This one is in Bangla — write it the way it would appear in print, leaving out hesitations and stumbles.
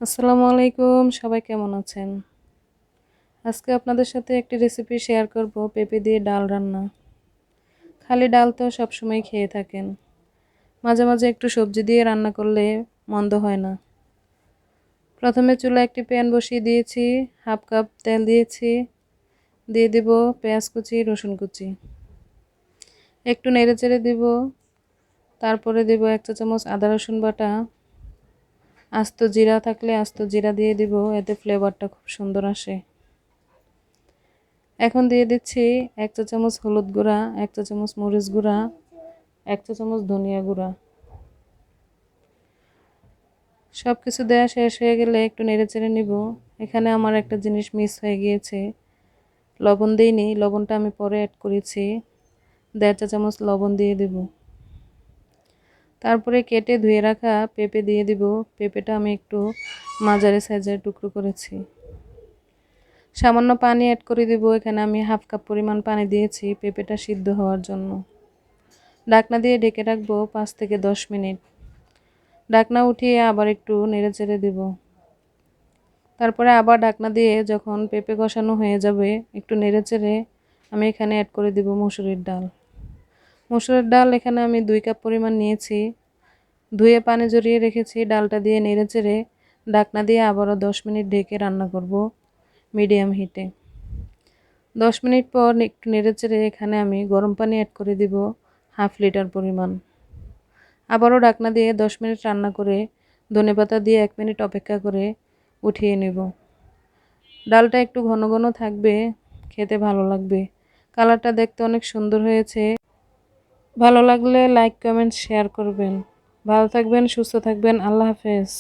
আসসালামু আলাইকুম, সবাই কেমন আছেন? আজকে আপনাদের সাথে একটি রেসিপি শেয়ার করব, পেঁপে দিয়ে ডাল রান্না। খালি ডাল তো সবসময় খেয়ে থাকেন, মাঝে মাঝে একটু সবজি দিয়ে রান্না করলে মন্দ হয় না। প্রথমে চুলায় একটি প্যান বসিয়ে দিয়েছি, হাফ কাপ তেল দিয়েছি, দিয়ে দিব পেঁয়াজ কুচি, রসুন কুচি, একটু নেড়ে চেড়ে দিব। তারপরে দেব 1 চা চামচ আদা রসুন বাটা, আস্ত জিরা থাকলে আস্ত জিরা দিয়ে দিব, এতে ফ্লেভারটা খুব সুন্দর আসে। এখন দিয়ে দিচ্ছি 1 চা চামচ হলুদ গুঁড়া, 1 চা চামচ মরিচ গুঁড়া, 1 চা চামচ ধনিয়া গুঁড়া। সব কিছু দেওয়া শেষ হয়ে গেলে একটু নেড়েচেড়ে নিব। এখানে আমার একটা জিনিস মিস হয়ে গিয়েছে, লবণ দিইনি, লবণটা আমি পরে অ্যাড করেছি। 1.5 চা চামচ লবণ দিয়ে দেব। তারপরে কেটে ধুয়ে রাখা পেঁপে দিয়ে দিব। পেঁপেটা আমি একটু মাঝারি সাইজের টুকরো করেছি। সামান্য পানি অ্যাড করে দিব। এখানে আমি হাফ কাপ পরিমাণ পানি দিয়েছি পেঁপেটা সিদ্ধ হওয়ার জন্য। ঢাকনা দিয়ে ঢেকে রাখবো 5 থেকে 10 মিনিট। ঢাকনা উঠিয়ে আবার একটু নেড়েচেড়ে দিব। তারপরে আবার ঢাকনা দিয়ে যখন পেঁপে কষানো হয়ে যাবে, একটু নেড়েচেড়ে আমি এখানে অ্যাড করে দিব মসুরির ডাল। মসুরের ডাল এখানে আমি 2 কাপ পরিমাণ নিয়েছি, ধুয়ে পানি ঝরিয়ে রেখেছি। ডালটা দিয়ে নেড়েচেড়ে ঢাকনা দিয়ে আবারও 10 মিনিট ঢেকে রান্না করব মিডিয়াম হিটে। 10 মিনিট পর একটু নেড়েচেড়ে এখানে আমি গরম পানি অ্যাড করে দিব হাফ লিটার পরিমাণ। আবারও ঢাকনা দিয়ে 10 মিনিট রান্না করে ধনেপাতা দিয়ে 1 মিনিট অপেক্ষা করে উঠিয়ে নেব। ডালটা একটু ঘন ঘন থাকবে, খেতে ভালো লাগবে। কালারটা দেখতে অনেক সুন্দর হয়েছে। ভালো লাগলে লাইক, কমেন্ট, শেয়ার করবেন। ভালো থাকবেন, সুস্থ থাকবেন। আল্লাহ হাফেজ।